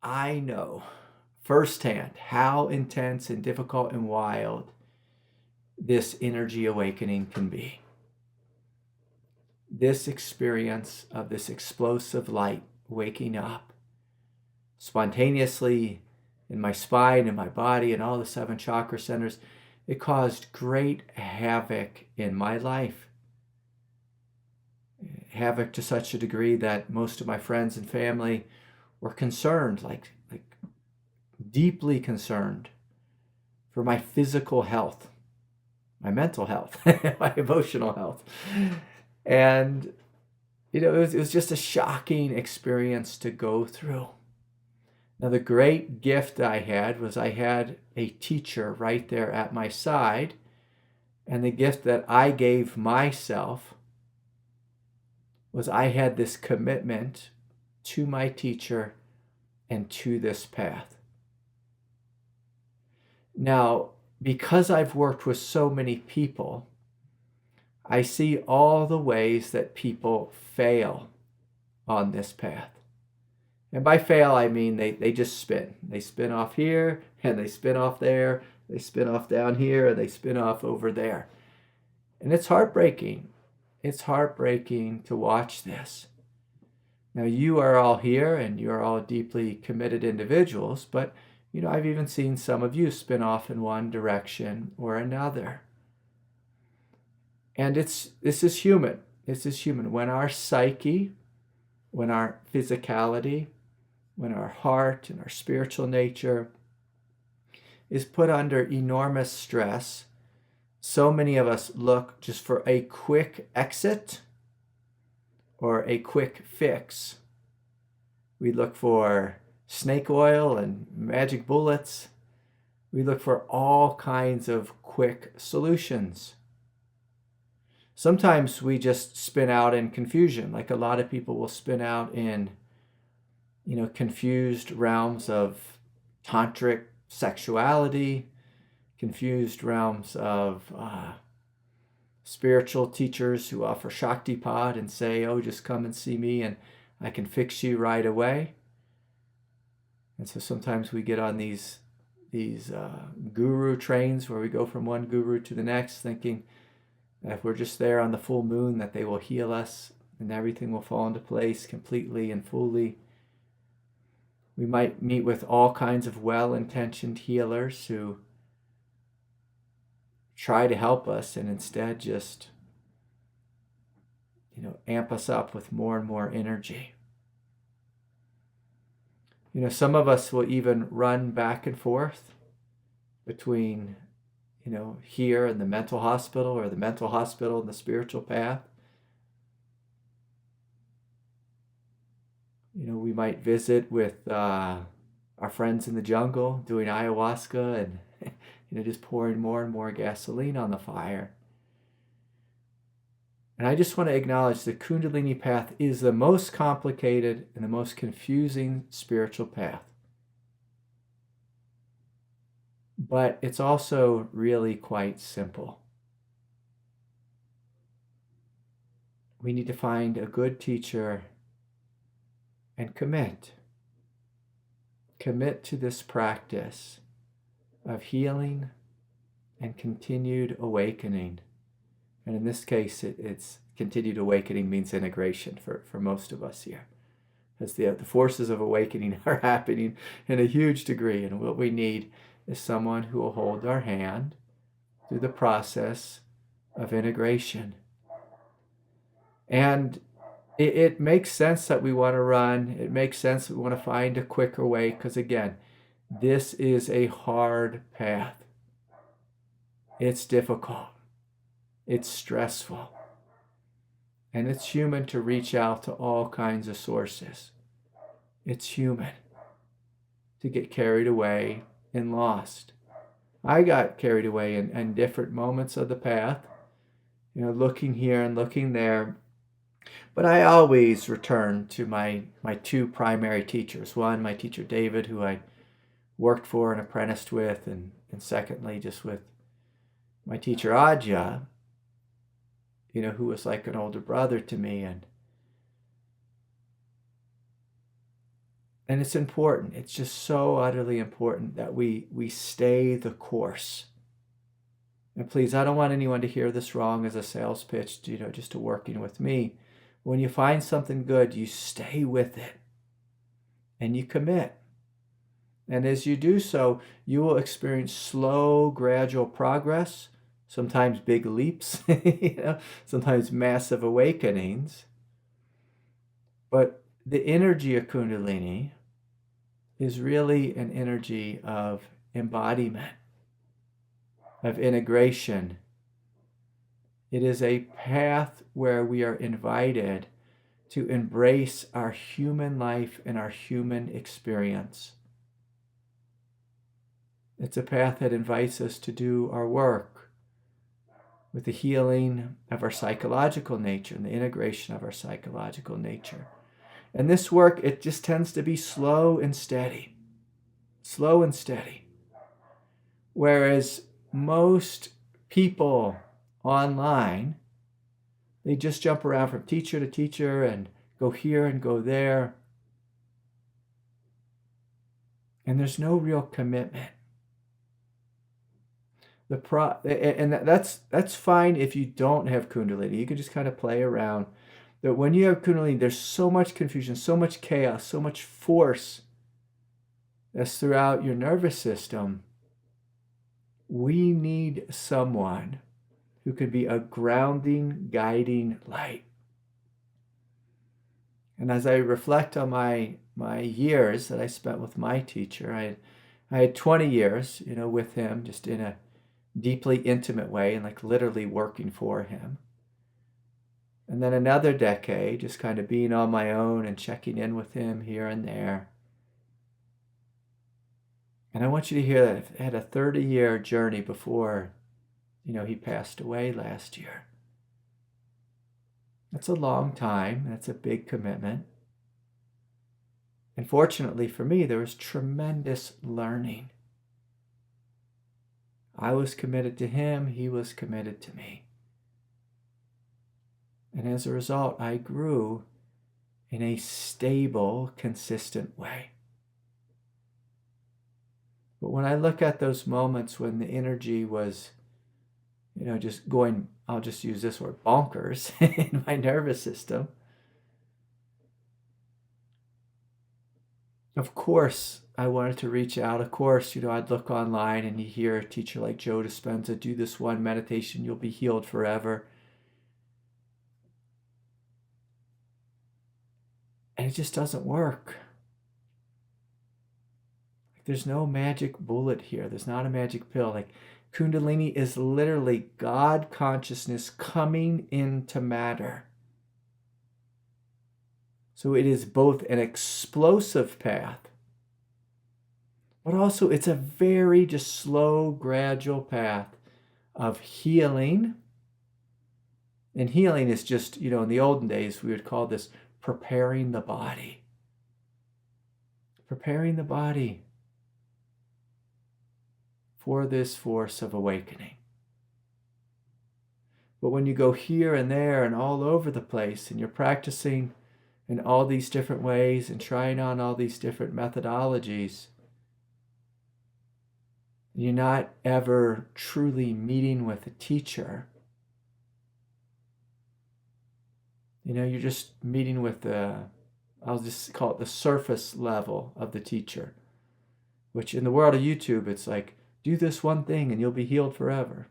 I know firsthand how intense and difficult and wild this energy awakening can be. This experience of this explosive light waking up spontaneously in my spine and my body and all the 7 chakra centers, it caused great havoc in my life. Havoc to such a degree that most of my friends and family were concerned, like deeply concerned for my physical health, my mental health, my emotional health. And, it was just a shocking experience to go through. Now, the great gift I had was I had a teacher right there at my side. And the gift that I gave myself was I had this commitment to my teacher and to this path. Now, because I've worked with so many people, I see all the ways that people fail on this path. And by fail, I mean they just spin. They spin off here, and they spin off there, they spin off down here, and they spin off over there. And it's heartbreaking. It's heartbreaking to watch this. Now, you are all here, and you're all deeply committed individuals, but I've even seen some of you spin off in one direction or another. And this is human. This is human. When our psyche, when our physicality, when our heart and our spiritual nature is put under enormous stress, so many of us look just for a quick exit or a quick fix. We look for snake oil and magic bullets. We look for all kinds of quick solutions. Sometimes we just spin out in confusion, like a lot of people will spin out in confused realms of tantric sexuality, confused realms of spiritual teachers who offer Shaktipat and say, oh, just come and see me and I can fix you right away. And so sometimes we get on these guru trains where we go from one guru to the next thinking that if we're just there on the full moon that they will heal us and everything will fall into place completely and fully. We might meet with all kinds of well-intentioned healers who try to help us and instead just, amp us up with more and more energy. Some of us will even run back and forth between, here and the mental hospital or the mental hospital and the spiritual path. We might visit with our friends in the jungle doing ayahuasca and just pouring more and more gasoline on the fire. And I just want to acknowledge the Kundalini path is the most complicated and the most confusing spiritual path. But it's also really quite simple. We need to find a good teacher and commit. Commit to this practice of healing and continued awakening. And in this case, it's continued awakening means integration for most of us here. As the forces of awakening are happening in a huge degree. And what we need is someone who will hold our hand through the process of integration. And it makes sense that we want to run. It makes sense that we want to find a quicker way because, again, this is a hard path. It's difficult. It's stressful. And it's human to reach out to all kinds of sources. It's human to get carried away and lost. I got carried away in different moments of the path, looking here and looking there. But I always return to my 2 primary teachers. One, my teacher David, who I worked for and apprenticed with, and secondly, just with my teacher Adja, who was like an older brother to me. And And it's important. It's just so utterly important that we stay the course. And please, I don't want anyone to hear this wrong as a sales pitch, just to working with me. When you find something good, you stay with it and you commit. And as you do so, you will experience slow, gradual progress, sometimes big leaps, sometimes massive awakenings. But the energy of Kundalini is really an energy of embodiment, of integration. It is a path where we are invited to embrace our human life and our human experience. It's a path that invites us to do our work with the healing of our psychological nature and the integration of our psychological nature. And this work, it just tends to be slow and steady. Slow and steady. Whereas most people online, they just jump around from teacher to teacher and go here and go there. And there's no real commitment. That's fine if you don't have Kundalini. You can just kind of play around. But when you have Kundalini, there's so much confusion, so much chaos, so much force that's throughout your nervous system. We need someone who could be a grounding, guiding light. And as I reflect on my years that I spent with my teacher, I had 20 years, with him, just in a deeply intimate way and like literally working for him. And then another decade, just kind of being on my own and checking in with him here and there. And I want you to hear that I had a 30-year journey before, he passed away last year. That's a long time. That's a big commitment. And fortunately for me, there was tremendous learning. I was committed to him. He was committed to me. And as a result, I grew in a stable, consistent way. But when I look at those moments when the energy was, just going, I'll just use this word, bonkers in my nervous system, of course, I wanted to reach out. Of course, I'd look online and you hear a teacher like Joe Dispenza, do this one meditation, you'll be healed forever. And it just doesn't work. There's no magic bullet here. There's not a magic pill. Like Kundalini is literally God consciousness coming into matter. So it is both an explosive path, but also it's a very just slow, gradual path of healing. And healing is just, in the olden days, we would call this preparing the body. Preparing the body for this force of awakening. But when you go here and there and all over the place and you're practicing in all these different ways and trying on all these different methodologies, you're not ever truly meeting with a teacher. You're just meeting with I'll just call it the surface level of the teacher, which in the world of YouTube, it's like, do this one thing and you'll be healed forever.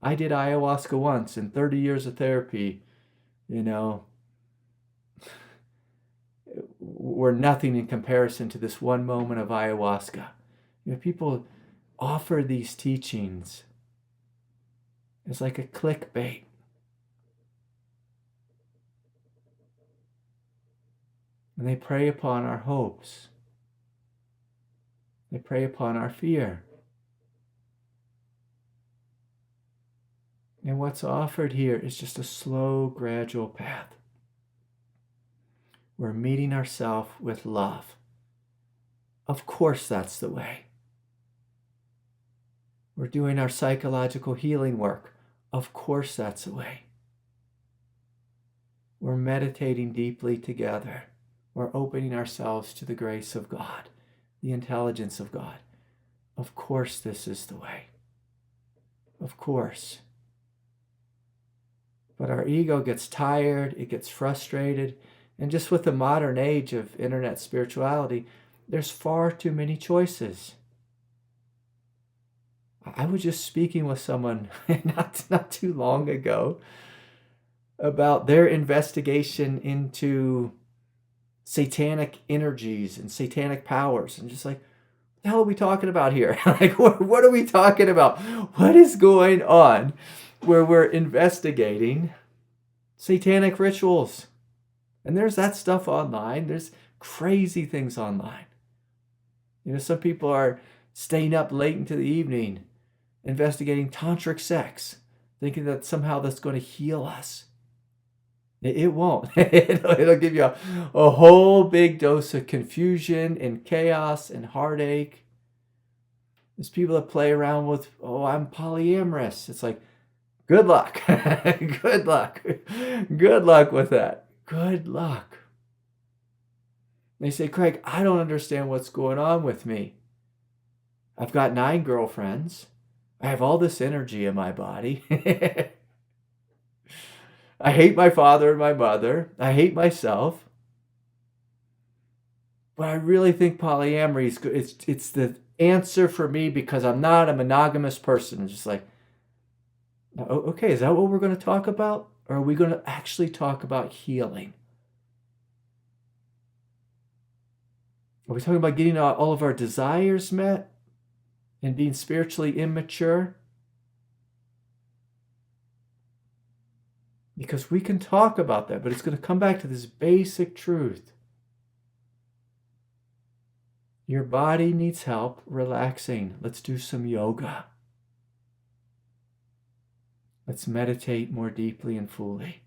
I did ayahuasca once in 30 years of therapy, were nothing in comparison to this one moment of ayahuasca. People offer these teachings as like a clickbait. And they prey upon our hopes. They prey upon our fear. And what's offered here is just a slow, gradual path. We're meeting ourselves with love. Of course, that's the way. We're doing our psychological healing work. Of course, that's the way. We're meditating deeply together. We're opening ourselves to the grace of God, the intelligence of God. Of course, this is the way. Of course. But our ego gets tired, it gets frustrated, and just with the modern age of internet spirituality, there's far too many choices. I was just speaking with someone not too long ago about their investigation into satanic energies and satanic powers, and just like, what the hell are we talking about here? Like, what are we talking about? What is going on where we're investigating satanic rituals? And there's that stuff online. There's crazy things online. Some people are staying up late into the evening investigating tantric sex, thinking that somehow that's going to heal us. It won't. It'll give you a whole big dose of confusion and chaos and heartache. There's people that play around with, I'm polyamorous. It's like, good luck. Good luck. Good luck with that. Good luck. They say, Craig, I don't understand what's going on with me. I've got 9 girlfriends. I have all this energy in my body. I hate my father and my mother. I hate myself. But I really think polyamory is good. It's the answer for me because I'm not a monogamous person. It's just like, okay, is that what we're going to talk about? Or are we going to actually talk about healing? Are we talking about getting all of our desires met and being spiritually immature? Because we can talk about that, but it's going to come back to this basic truth. Your body needs help relaxing. Let's do some yoga. Let's meditate more deeply and fully.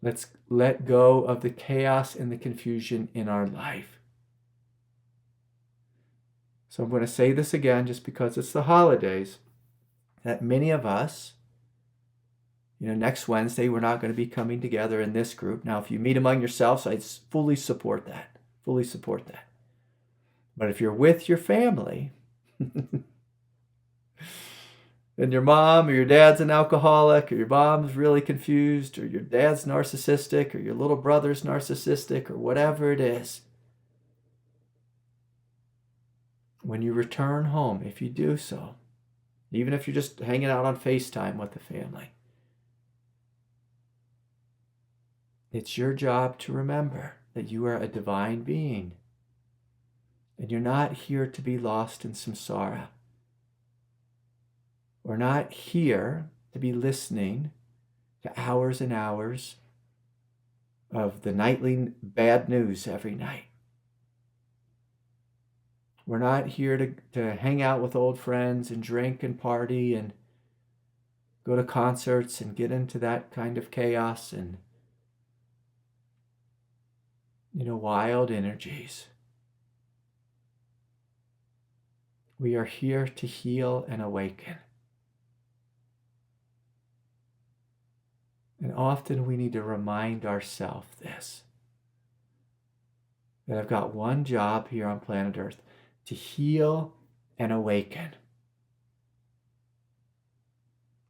Let's let go of the chaos and the confusion in our life. So I'm going to say this again just because it's the holidays, that many of us, next Wednesday, we're not going to be coming together in this group. Now, if you meet among yourselves, I fully support that. Fully support that. But if you're with your family, and your mom or your dad's an alcoholic, or your mom's really confused, or your dad's narcissistic, or your little brother's narcissistic, or whatever it is, when you return home, if you do so, even if you're just hanging out on FaceTime with the family, it's your job to remember that you are a divine being, and you're not here to be lost in samsara. We're not here to be listening to hours and hours of the nightly bad news every night. We're not here to hang out with old friends and drink and party and go to concerts and get into that kind of chaos and, wild energies. We are here to heal and awaken. And often we need to remind ourselves this, that I've got one job here on planet Earth, to heal and awaken.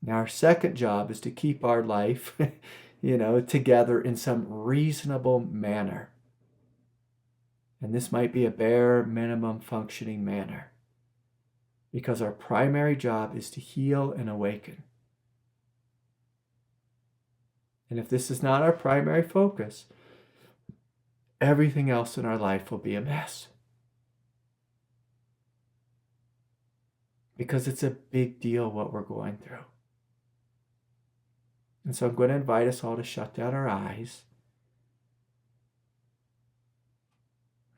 Now, our second job is to keep our life, together in some reasonable manner. And this might be a bare minimum functioning manner, because our primary job is to heal and awaken. And if this is not our primary focus, everything else in our life will be a mess. Because it's a big deal what we're going through. And so I'm going to invite us all to shut down our eyes.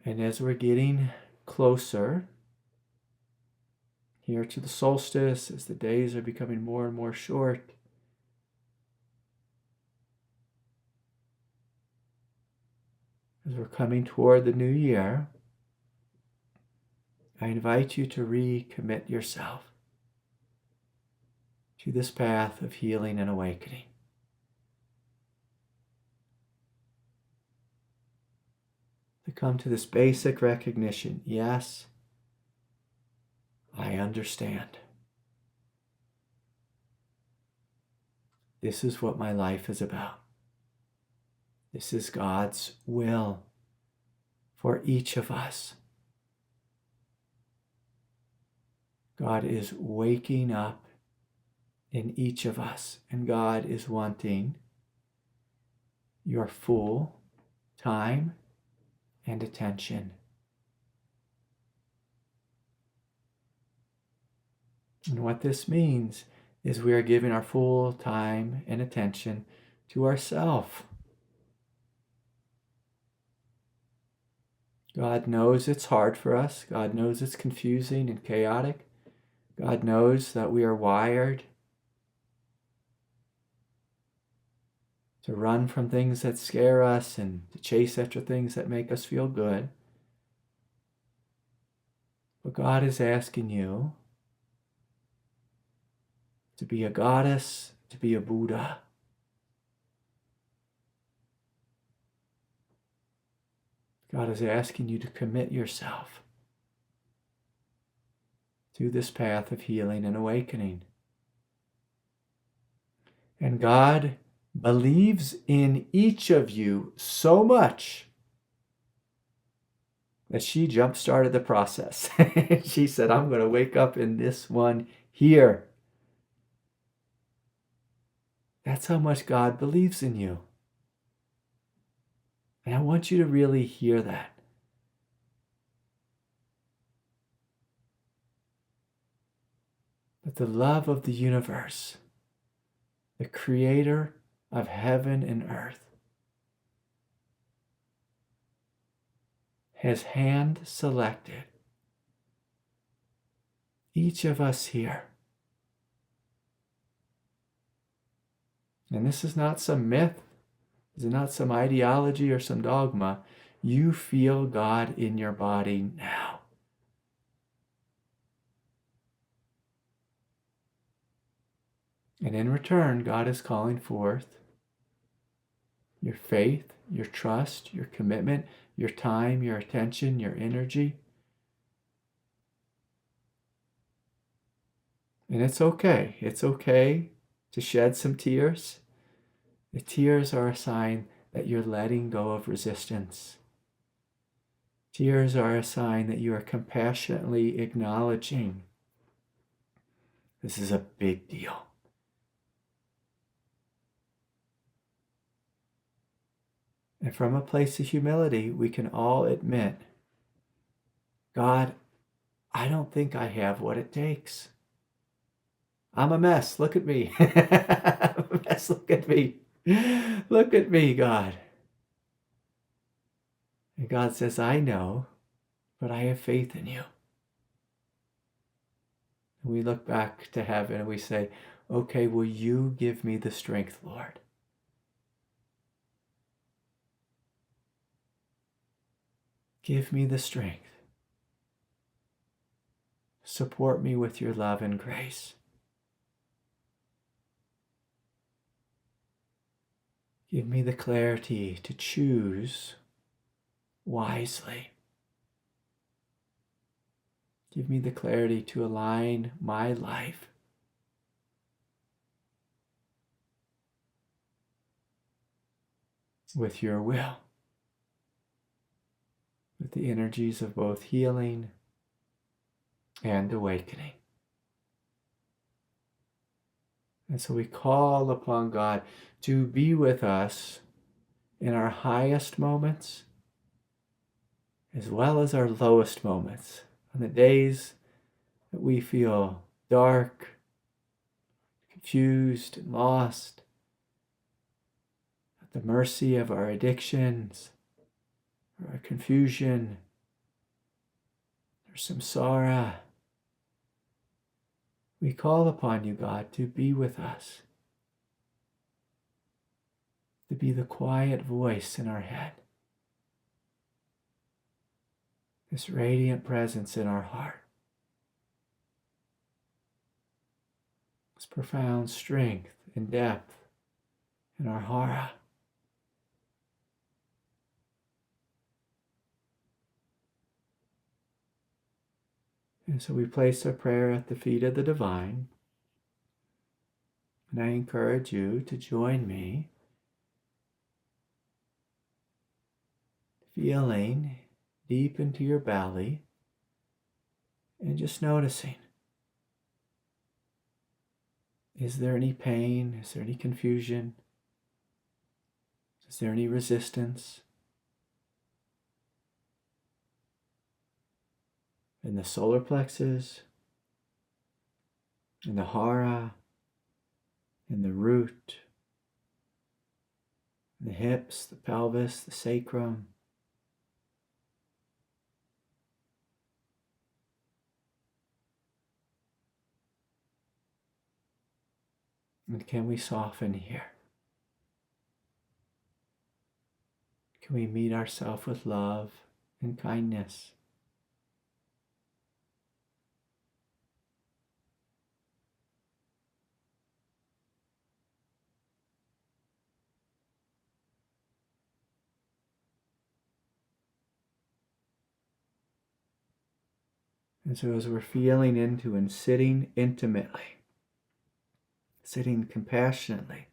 And as we're getting closer here to the solstice, as the days are becoming more and more short, as we're coming toward the new year, I invite you to recommit yourself to this path of healing and awakening. come to this basic recognition. Yes, I understand. This is what my life is about. This is God's will for each of us. God is waking up in each of us, and God is wanting your full time and attention. And what this means is we are giving our full time and attention to ourselves. God knows it's hard for us. God knows it's confusing and chaotic. God knows that we are wired to run from things that scare us and to chase after things that make us feel good. But God is asking you to be a goddess, to be a Buddha. God is asking you to commit yourself to this path of healing and awakening. And God believes in each of you so much that she jump-started the process. She said, I'm going to wake up in this one here. That's how much God believes in you. And I want you to really hear that. That the love of the universe, the creator of heaven and earth, has hand-selected each of us here. And this is not some myth. This is not some ideology or some dogma. You feel God in your body now. And in return, God is calling forth your faith, your trust, your commitment, your time, your attention, your energy. And it's okay. It's okay to shed some tears. The tears are a sign that you're letting go of resistance. Tears are a sign that you are compassionately acknowledging this is a big deal. And from a place of humility, we can all admit, God, I don't think I have what it takes. I'm a mess. Look at me. I'm a mess. Look at me. Look at me, God. And God says, I know, but I have faith in you. And we look back to heaven and we say, okay, will you give me the strength, Lord? Give me the strength. Support me with your love and grace. Give me the clarity to choose wisely. Give me the clarity to align my life with your will, with the energies of both healing and awakening. And so we call upon God to be with us in our highest moments as well as our lowest moments. On the days that we feel dark, confused, and lost, at the mercy of our addictions, or our confusion, or samsara, we call upon you, God, to be with us, to be the quiet voice in our head, this radiant presence in our heart, this profound strength and depth in our hara. And so we place our prayer at the feet of the divine. And I encourage you to join me, feeling deep into your belly and just noticing, is there any pain? Is there any confusion? Is there any resistance? In the solar plexus, in the hara, in the root, in the hips, the pelvis, the sacrum. And can we soften here? Can we meet ourselves with love and kindness? And so as we're feeling into and sitting intimately, sitting compassionately,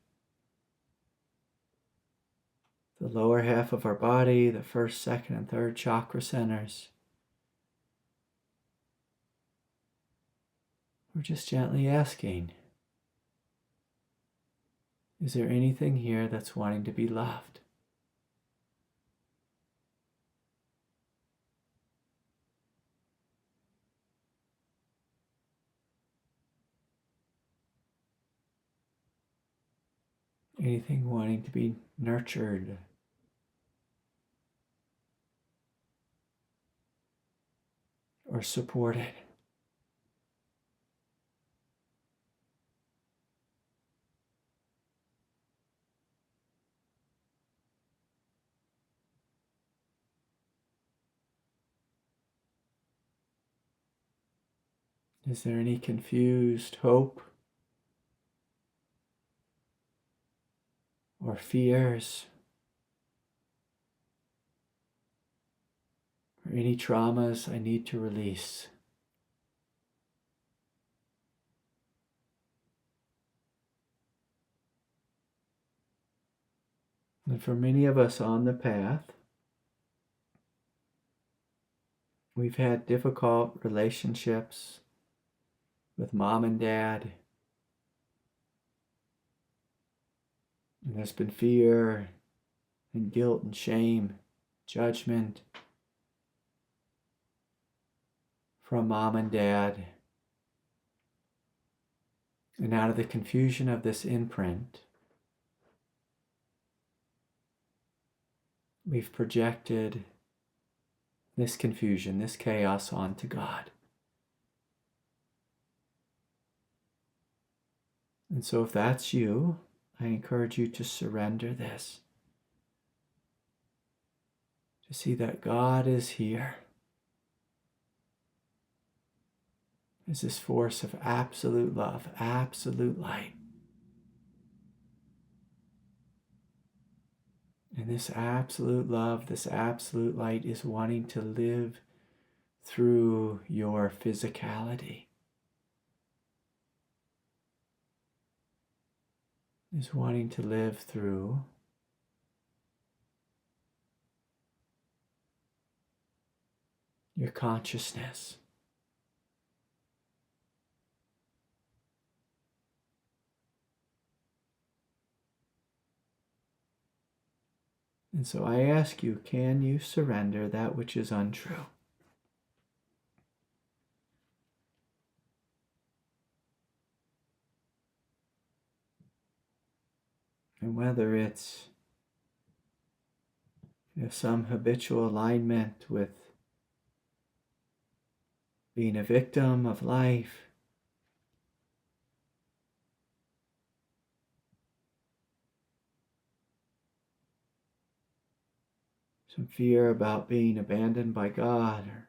the lower half of our body, the first, second, and third chakra centers, we're just gently asking, is there anything here that's wanting to be loved? Anything wanting to be nurtured? Or supported? Is there any confused hope or fears or any traumas I need to release? And for many of us on the path, we've had difficult relationships with mom and dad. And there's been fear and guilt and shame, judgment from mom and dad. And out of the confusion of this imprint, we've projected this confusion, this chaos onto God. And so if that's you, I encourage you to surrender this. To see that God is here as this force of absolute love, absolute light. And this absolute love, this absolute light is wanting to live through your physicality. Is wanting to live through your consciousness. And so I ask you, can you surrender that which is untrue? And whether it's some habitual alignment with being a victim of life, some fear about being abandoned by God, or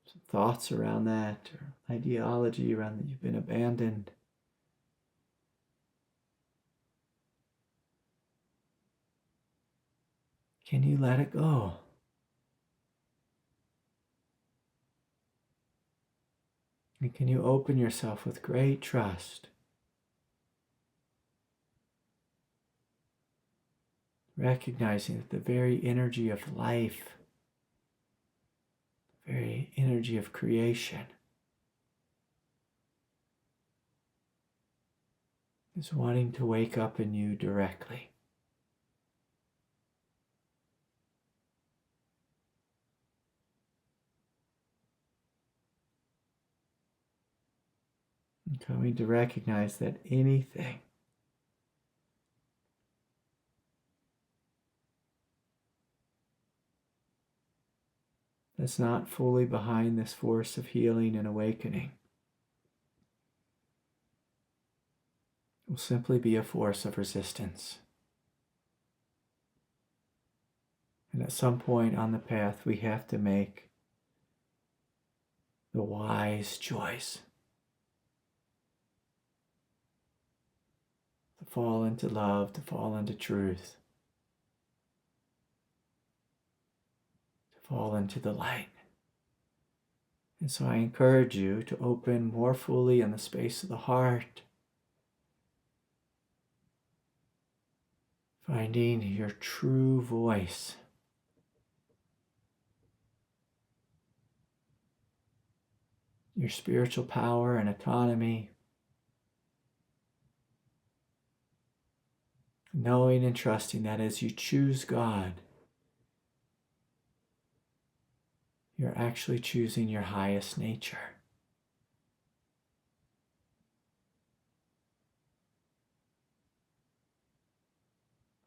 some thoughts around that, or ideology around that you've been abandoned. Can you let it go? And can you open yourself with great trust, recognizing that the very energy of life, the very energy of creation is wanting to wake up in you directly. And coming to recognize that anything that's not fully behind this force of healing and awakening will simply be a force of resistance. And at some point on the path, we have to make the wise choice to fall into love, to fall into truth, to fall into the light. And so I encourage you to open more fully in the space of the heart, finding your true voice. Your spiritual power and autonomy, knowing and trusting that as you choose God, you're actually choosing your highest nature.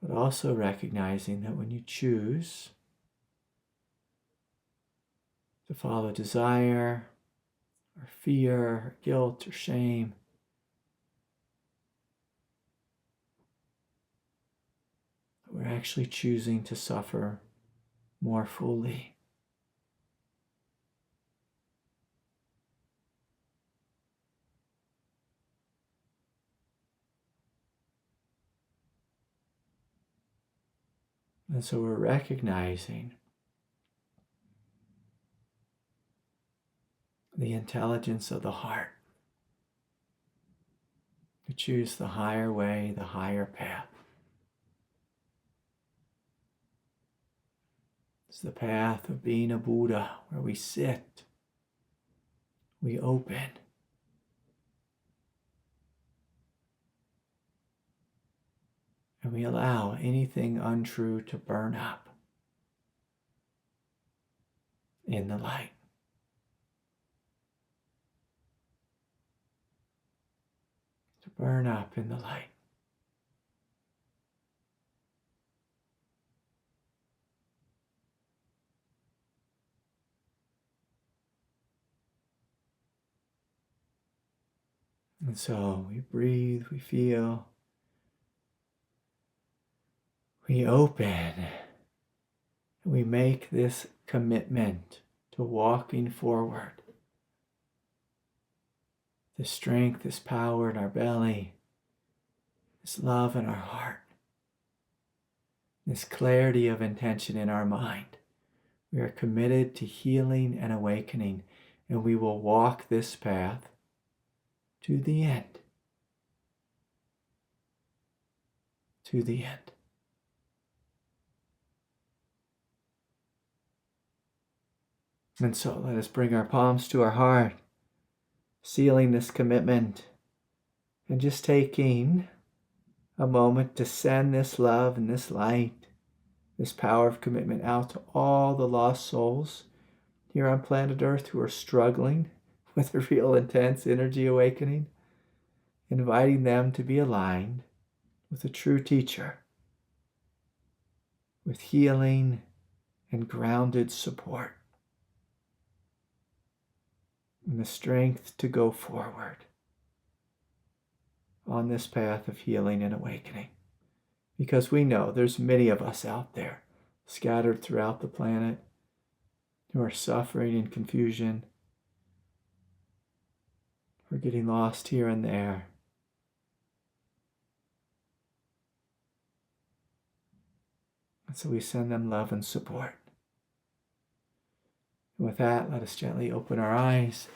But also recognizing that when you choose to follow desire, or fear, or guilt, or shame, we're actually choosing to suffer more fully. And so we're recognizing the intelligence of the heart to choose the higher way, the higher path. It's the path of being a Buddha, where we sit, we open, and we allow anything untrue to burn up in the light. To burn up in the light. And so we breathe, we feel, we open, and we make this commitment to walking forward. This strength, this power in our belly, this love in our heart, this clarity of intention in our mind. We are committed to healing and awakening, and we will walk this path to the end. To the end. And so let us bring our palms to our heart, sealing this commitment, and just taking a moment to send this love and this light, this power of commitment out to all the lost souls here on planet Earth who are struggling with a real intense energy awakening, inviting them to be aligned with a true teacher, with healing and grounded support, and the strength to go forward on this path of healing and awakening. Because we know there's many of us out there scattered throughout the planet who are suffering in confusion, who are getting lost here and there. And so we send them love and support. And with that, let us gently open our eyes